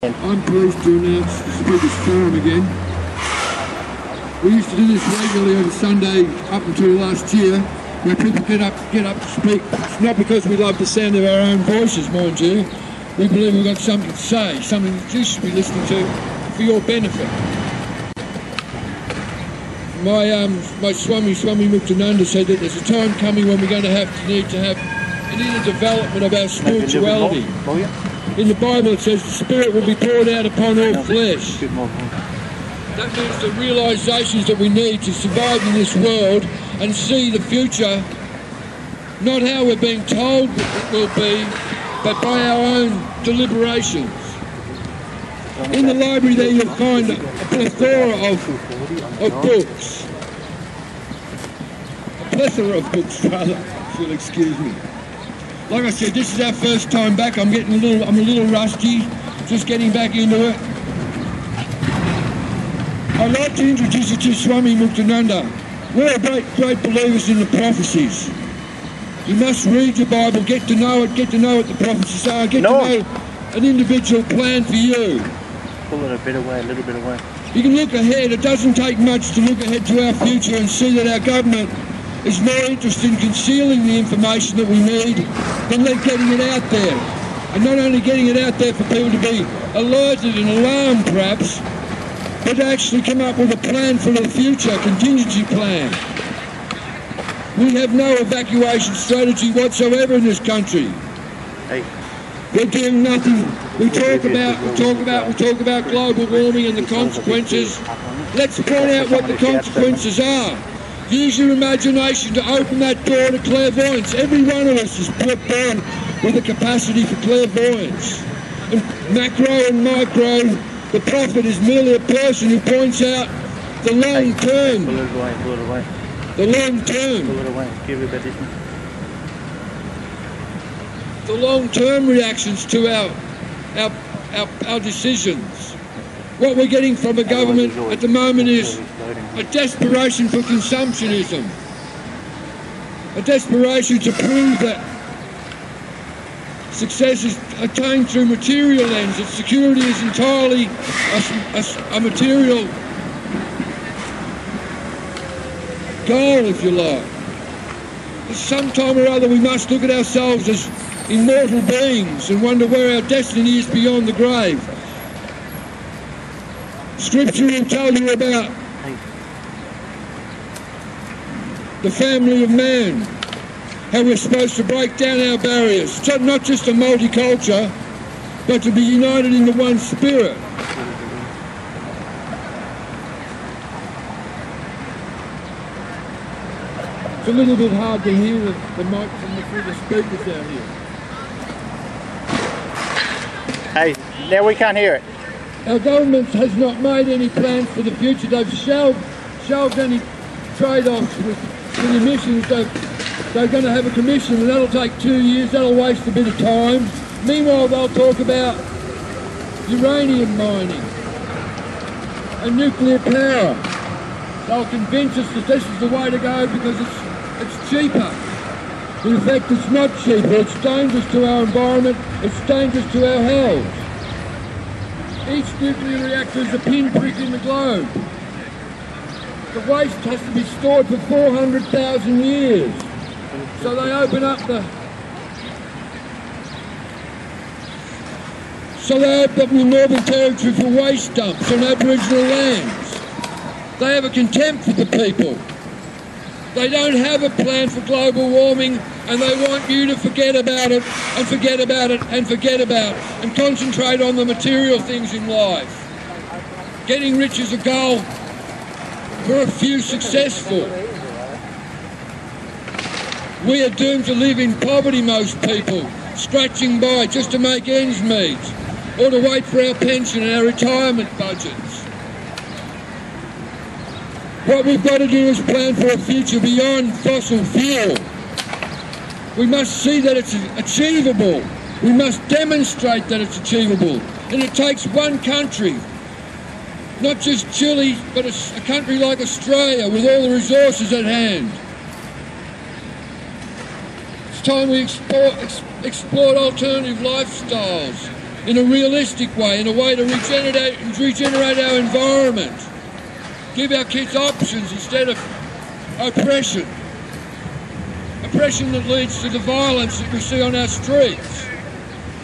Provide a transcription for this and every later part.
I'm pleased to announce the Speakers Forum again. We used to do this regularly on Sunday up until last year, where people get up to speak. It's not because we love the sound of our own voices, mind you. We believe we've got something to say, something that you should be listening to for your benefit. My Swami Muktananda said that there's a time coming when we're going to need to have an inner development of our spirituality. In the Bible it says the Spirit will be poured out upon all flesh. That means the realisations that we need to survive in this world and see the future, not how we're being told it will be, but by our own deliberations. In the library there you'll find a plethora of books. A plethora of books, rather, if you'll excuse me. Like I said, this is our first time back. I'm a little rusty, just getting back into it. I'd like to introduce you to Swami Muktananda. We're great believers in the prophecies. You must read your Bible, get to know what the prophecies are, get to know an individual plan for you. Pull it a little bit away. You can look ahead. It doesn't take much to look ahead to our future and see that our government is more interested in concealing the information that we need than getting it out there. And not only getting it out there for people to be alerted and alarmed perhaps, but to actually come up with a plan for the future, a contingency plan. We have no evacuation strategy whatsoever in this country. Hey. We're doing nothing. We talk about global warming and the consequences. Let's point out what the consequences are. Use your imagination to open that door to clairvoyance. Every one of us is born with a capacity for clairvoyance. And macro and micro, the prophet is merely a person who points out the long term. Pull it away. The long term. Pull it away. Give it a bit. The long-term reactions to our decisions. What we're getting from the government at the moment is a desperation for consumptionism, a desperation to prove that success is attained through material ends, that security is entirely a material goal, if you like. At some time or other we must look at ourselves as immortal beings and wonder where our destiny is beyond the grave. Scripture will tell you about the family of man, how we're supposed to break down our barriers, so not just a multiculture, but to be united in the one spirit. It's a little bit hard to hear the mic through the speakers down here. Hey, now we can't hear it. Our government has not made any plans for the future. They've shelved any trade-offs with emissions. They're going to have a commission and that'll take 2 years. That'll waste a bit of time. Meanwhile, they'll talk about uranium mining and nuclear power. They'll convince us that this is the way to go because it's cheaper. In fact, it's not cheaper. It's dangerous to our environment. It's dangerous to our health. Each nuclear reactor is a pinprick in the globe. The waste has to be stored for 400,000 years. So they open up the Northern Territory for waste dumps on Aboriginal lands. They have a contempt for the people. They don't have a plan for global warming and they want you to forget about it and forget about it and forget about it and concentrate on the material things in life. Getting rich is a goal for a few successful. We are doomed to live in poverty, most people, scratching by just to make ends meet or to wait for our pension and our retirement budgets. What we've got to do is plan for a future beyond fossil fuel. We must see that it's achievable. We must demonstrate that it's achievable. And it takes one country, not just Chile, but a country like Australia with all the resources at hand. It's time we explored alternative lifestyles. in a realistic way, in a way to regenerate our environment. Give our kids options instead of oppression. Oppression that leads to the violence that we see on our streets.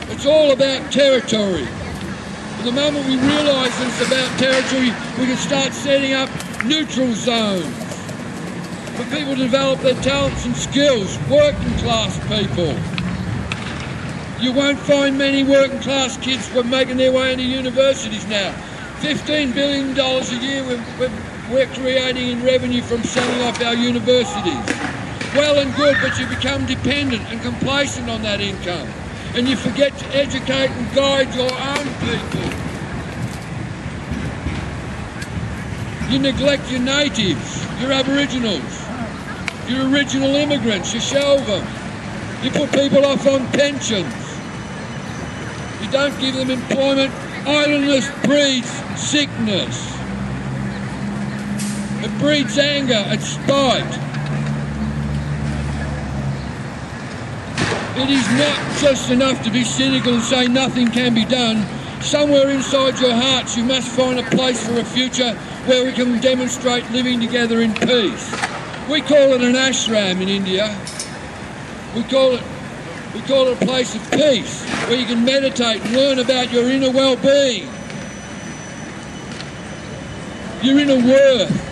It's all about territory. And the moment we realise that it's about territory, we can start setting up neutral zones for people to develop their talents and skills, working class people. You won't find many working class kids making their way into universities now. $15 billion a year we're creating in revenue from selling off our universities. Well and good, but you become dependent and complacent on that income. And you forget to educate and guide your own people. You neglect your natives, your Aboriginals, your original immigrants, you shelve them. You put people off on pensions. You don't give them employment. Idleness breeds sickness. It breeds anger and spite. It is not just enough to be cynical and say nothing can be done. Somewhere inside your hearts you must find a place for a future where we can demonstrate living together in peace. We call it an ashram in India. We call it a place of peace where you can meditate and learn about your inner well-being, your inner worth,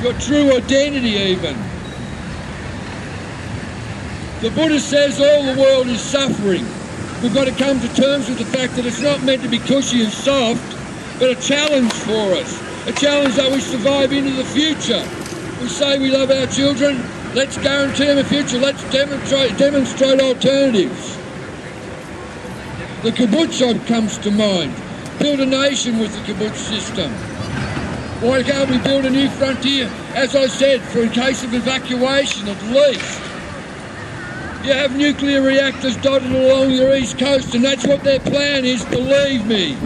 your true identity even. The Buddha says all the world is suffering. We've got to come to terms with the fact that it's not meant to be cushy and soft, but a challenge for us. A challenge that we survive into the future. We say we love our children, let's guarantee them a future, let's demonstrate alternatives. The kibbutz comes to mind. Build a nation with the kibbutz system. Why can't we build a new frontier, as I said, for in case of evacuation at least? You have nuclear reactors dotted along your east coast, and that's what their plan is, believe me.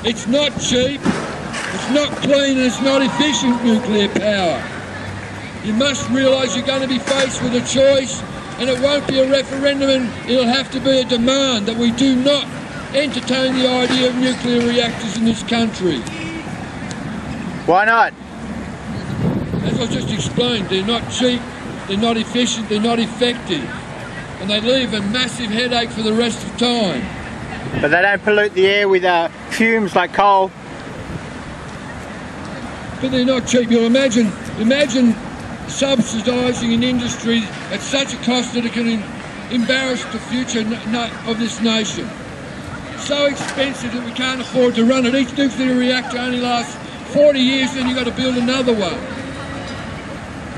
It's not cheap, it's not clean, and it's not efficient nuclear power. You must realise you're going to be faced with a choice, and it won't be a referendum, and it'll have to be a demand that we do not entertain the idea of nuclear reactors in this country. Why not? As I just explained, they're not cheap, they're not efficient, they're not effective. And they leave a massive headache for the rest of time. But they don't pollute the air with fumes like coal. But they're not cheap. You'll imagine subsidising an industry at such a cost that it can embarrass the future of this nation. So expensive that we can't afford to run it. Each nuclear reactor only lasts 40 years, then you've got to build another one.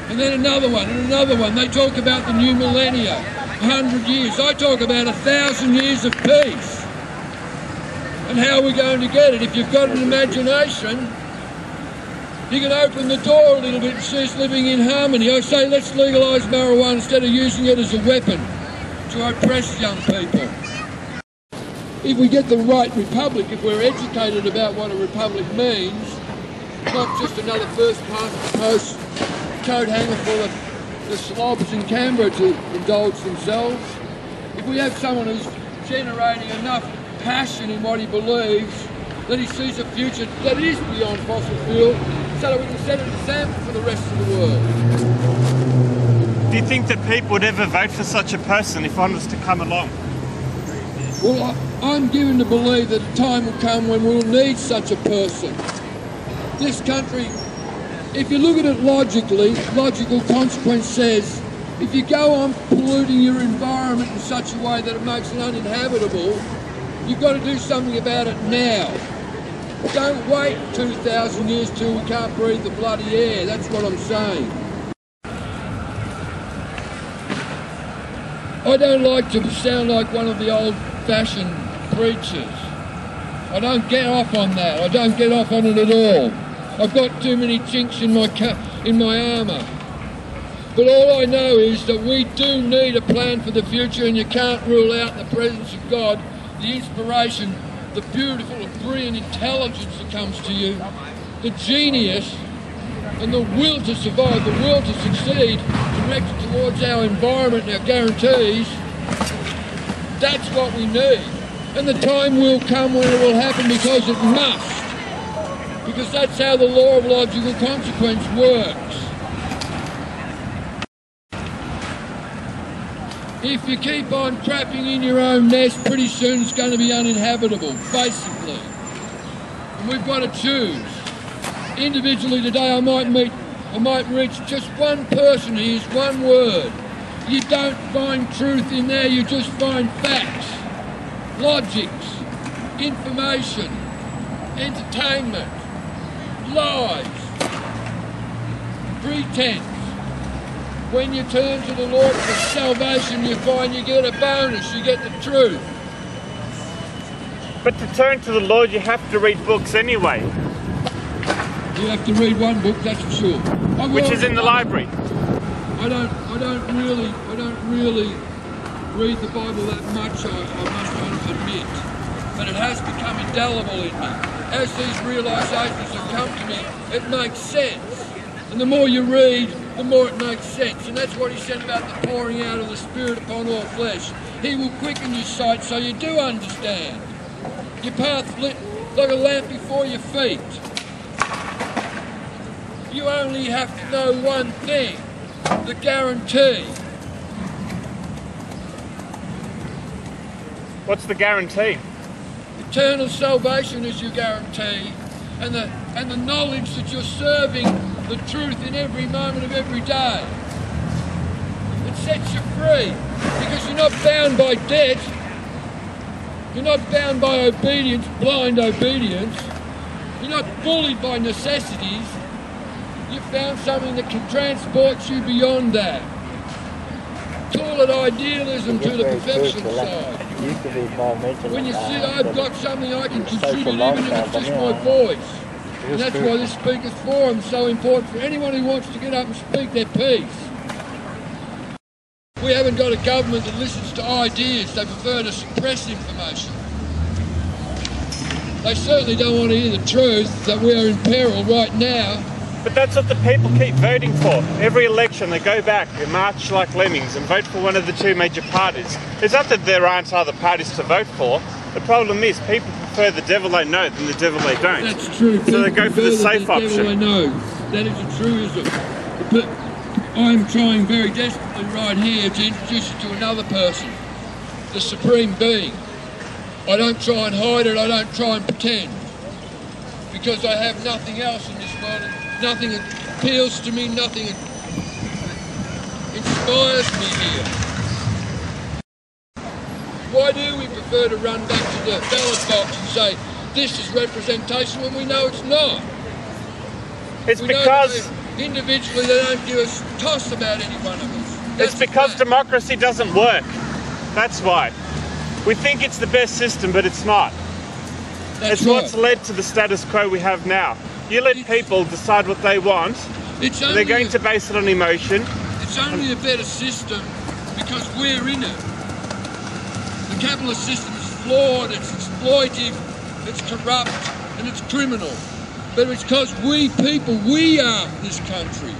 And then another one, and another one. They talk about the new millennia, 100 years. I talk about 1,000 years of peace. And how are we going to get it? If you've got an imagination, you can open the door a little bit and see us living in harmony. I say let's legalise marijuana instead of using it as a weapon to oppress young people. If we get the right republic, if we're educated about what a republic means, not just another first-past-the-post coat hanger for the slobs in Canberra to indulge themselves, if we have someone who's generating enough passion in what he believes, that he sees a future that is beyond fossil fuel, so that we can set an example for the rest of the world. Do you think that people would ever vote for such a person if one was to come along? Well, I'm given to believe that a time will come when we'll need such a person. This country, if you look at it logically, logical consequence says, if you go on polluting your environment in such a way that it makes it uninhabitable, you've got to do something about it now. Don't wait 2,000 years till we can't breathe the bloody air. That's what I'm saying. I don't like to sound like one of the old-fashioned preachers. I don't get off on that. I don't get off on it at all. I've got too many chinks in my armour. But all I know is that we do need a plan for the future, and you can't rule out the presence of God, the inspiration, the beautiful and brilliant intelligence that comes to you, the genius and the will to survive, the will to succeed, directed towards our environment and our guarantees. That's what we need. And the time will come when it will happen because it must. Because that's how the law of logical consequence works. If you keep on trapping in your own nest, pretty soon it's going to be uninhabitable, basically. And we've got to choose. Individually today I might reach just one person who hears one word. You don't find truth in there, you just find facts, logics, information, entertainment, lies, pretense. When you turn to the Lord for salvation, you find you get a bonus, you get the truth. But to turn to the Lord, you have to read books anyway. You have to read one book, that's for sure. Which is in the library. I don't really read the Bible that much, I must admit. But it has become indelible in me. As these realisations have come to me, it makes sense. And the more you read, the more it makes sense. And that's what he said about the pouring out of the Spirit upon all flesh. He will quicken your sight so you do understand. Your path lit like a lamp before your feet. You only have to know one thing, the guarantee. What's the guarantee? Eternal salvation is your guarantee, and the knowledge that you're serving the truth in every moment of every day. It sets you free because you're not bound by debt. You're not bound by obedience, blind obedience. You're not bullied by necessities. You've found something that can transport you beyond that. Call it idealism to the perfection side. When you see I've got something I can contribute, even if it's just my voice. And that's why this Speakers Forum is so important for anyone who wants to get up and speak their piece. We haven't got a government that listens to ideas, they prefer to suppress information. They certainly don't want to hear the truth that we are in peril right now. But that's what the people keep voting for. Every election they go back and march like lemmings and vote for one of the two major parties. It's not that there aren't other parties to vote for. The problem is people prefer the devil they know than the devil they don't. That's true. So they go for the safe option. The devil they know. That is a truism. But I'm trying very desperately right here to introduce you to another person, the Supreme Being. I don't try and hide it, I don't try and pretend. Because I have nothing else in this world. Nothing appeals to me, nothing inspires me here. Why do we prefer to run back to the ballot box and say, this is representation when we know it's not? It's because individually they don't give us a toss about any one of us. It's because democracy doesn't work. That's why. We think it's the best system, but it's not. It's what's led to the status quo we have now. You let people decide what they want, and they're going to base it on emotion. It's only a better system because we're in it. The capitalist system is flawed, it's exploitive, it's corrupt, and it's criminal. But it's because we people, we are this country.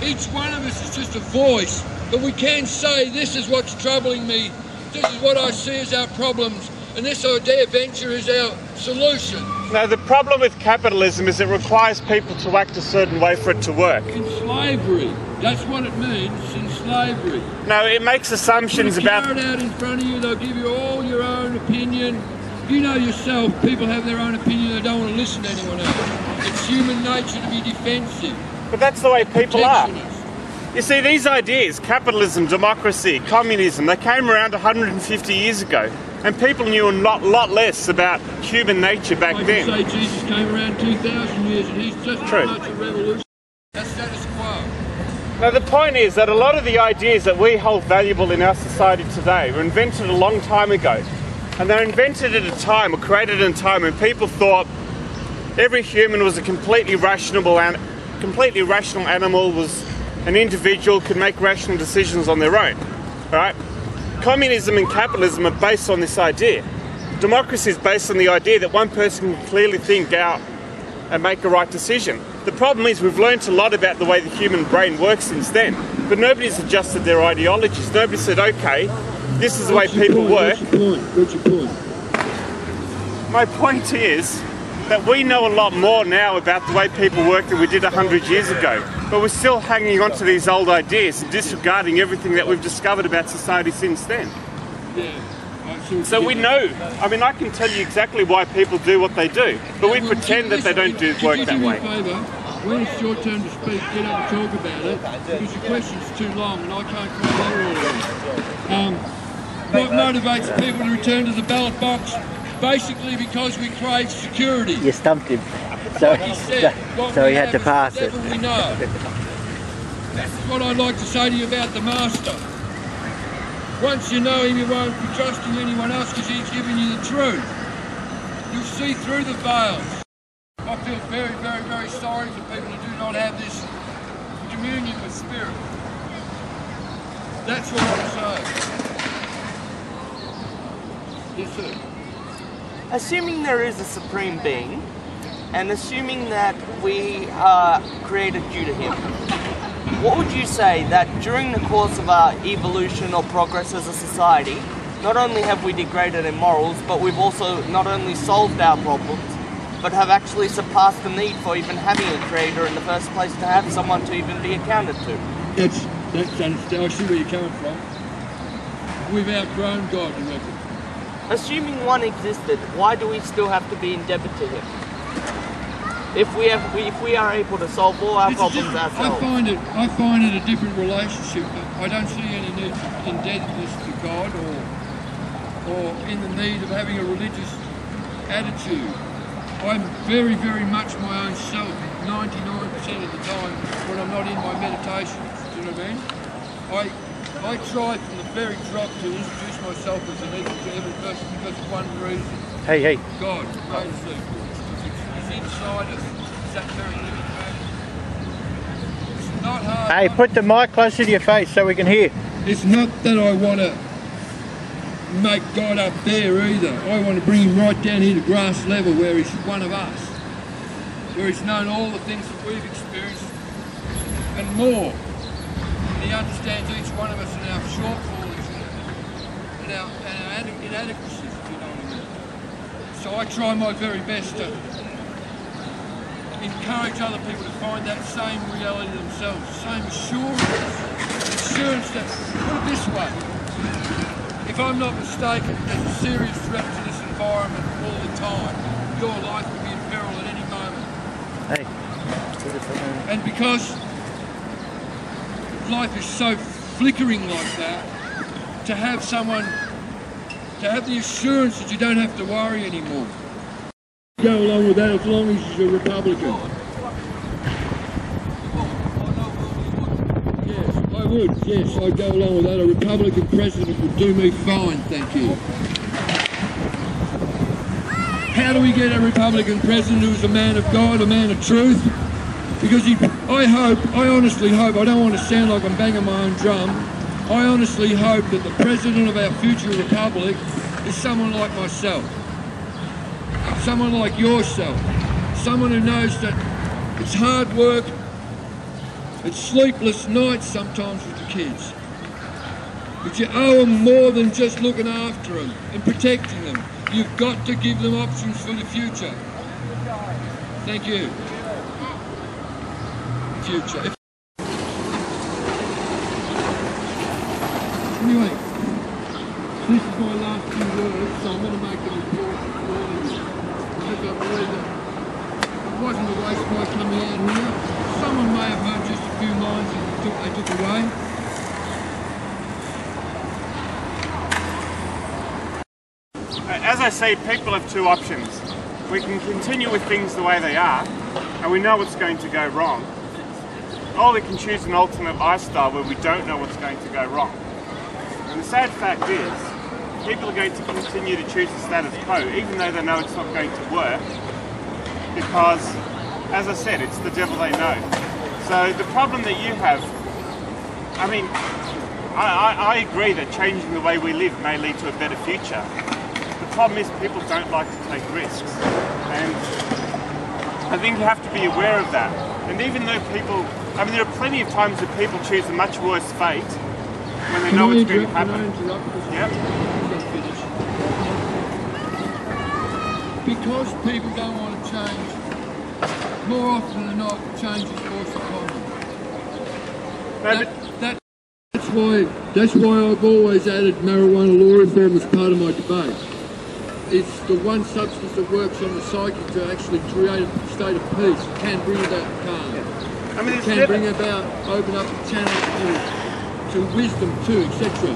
Each one of us is just a voice, but we can say, this is what's troubling me, this is what I see as our problems, and this idea venture is our solution. Now, the problem with capitalism is it requires people to act a certain way for it to work. In slavery, that's what it means, in slavery. No, it makes assumptions about... Put a card out in front of you, they'll give you all your own opinion. You know yourself, people have their own opinion, they don't want to listen to anyone else. It's human nature to be defensive. But that's the way people are. You see, these ideas, capitalism, democracy, communism, they came around 150 years ago. And people knew a lot less about human nature back then. I can say Jesus came around 2,000 years and he's just as much a revolution. That's status quo. Now the point is that a lot of the ideas that we hold valuable in our society today were invented a long time ago. And they're invented at a time, or created at a time when people thought every human was a completely rational animal, was an individual, could make rational decisions on their own. Right? Communism and capitalism are based on this idea. Democracy is based on the idea that one person can clearly think out and make a right decision. The problem is we've learned a lot about the way the human brain works since then, but nobody's adjusted their ideologies. Nobody said, okay, this is the way people work. What's your point? My point is that we know a lot more now about the way people work than we did 100 years ago. But we're still hanging on to these old ideas and disregarding everything that we've discovered about society since then. So we know, I mean, I can tell you exactly why people do what they do, but we pretend that they don't do work that way. When it's your turn to speak, get up and talk about it, because your question's too long and I can't cover all of it. What motivates people to return to the ballot box? Basically because we crave security. You stumped him. So, Like he said, so he had to pass it. We know. This is what I'd like to say to you about the Master. Once you know him, you won't be trusting anyone else because he's giving you the truth. You'll see through the veils. I feel very, very, very sorry for people who do not have this communion with Spirit. That's what I say. Yes, sir. Assuming there is a supreme being, and assuming that we are created due to him, what would you say that during the course of our evolution or progress as a society, not only have we degraded in morals, but we've also not only solved our problems, but have actually surpassed the need for even having a creator in the first place to have someone to even be accounted to? That's I see where you're coming from. We've outgrown God, you reckon? Assuming one existed, why do we still have to be indebted to him? If we are able to solve all our problems ourselves. I find it a different relationship. I don't see any need for indebtedness to God or in the need of having a religious attitude. I'm very, very much my own self 99% of the time when I'm not in my meditations. Do you know what I mean? I try from the very drop to introduce myself as an equal to every person because of one reason. Hey. God, greatest equal. He's inside us. It's that very living man. It's not hard. Hey, put the mic closer to your face so we can hear. It's not that I want to make God up there either. I want to bring him right down here to grass level where he's one of us. Where he's known all the things that we've experienced and more. And he understands each one of us and our shortfalls and our inadequacies, if you know what I mean. So I try my very best to encourage other people to find that same reality themselves, the same assurance that, put it this way, if I'm not mistaken, there's a serious threat to this environment all the time. Your life could be in peril at any moment. Hey. And because life is so flickering like that, to have the assurance that you don't have to worry anymore. Go along with that as long as you're a Republican. Yes, I would. Yes, I'd go along with that. A Republican president would do me fine, thank you. How do we get a Republican president who's a man of God, a man of truth? Because I honestly hope, I don't want to sound like I'm banging my own drum, I honestly hope that the president of our future republic is someone like myself. Someone like yourself. Someone who knows that it's hard work, it's sleepless nights sometimes with the kids. But you owe them more than just looking after them and protecting them. You've got to give them options for the future. Thank you. Future. Anyway, this is my last few words, so I'm going to make a report for all of you. I believe that it wasn't a waste my coming out here. Someone may have heard just a few lines that they took away. As I say, people have two options. We can continue with things the way they are, and we know what's going to go wrong. Or we can choose an alternate lifestyle where we don't know what's going to go wrong. And the sad fact is, people are going to continue to choose the status quo, even though they know it's not going to work, because, as I said, it's the devil they know. So the problem that you have, I mean, I agree that changing the way we live may lead to a better future. The problem is people don't like to take risks. And I think you have to be aware of that. And even though people, I mean, there are plenty of times that people choose a much worse fate when they Can know I it's going to interrupt? Can I happen. interrupt? Because Yep. I'm going to finish. Because people don't want to change, more often than not, change is forced upon them. That's why I've always added marijuana law reform as part of my debate. It's the one substance that works on the psyche to actually create a state of peace. It can bring about calm. I mean, It it's can never, bring about, open up the channel to wisdom too, etc.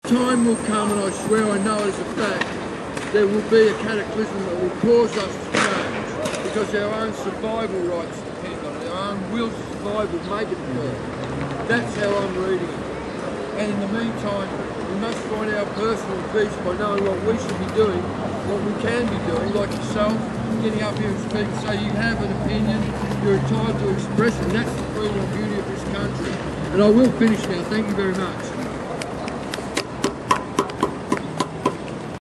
Time will come, and I swear I know it as a fact, there will be a cataclysm that will cause us to change because our own survival rights depend on it, our own will to survival make it occur. That's how I'm reading it. And in the meantime, we must find our personal peace by knowing what we should be doing, what we can be doing, like yourself, getting up here and speaking, so you have an opinion, you're entitled to express it, and that's the freedom and beauty of this country. And I will finish now, thank you very much.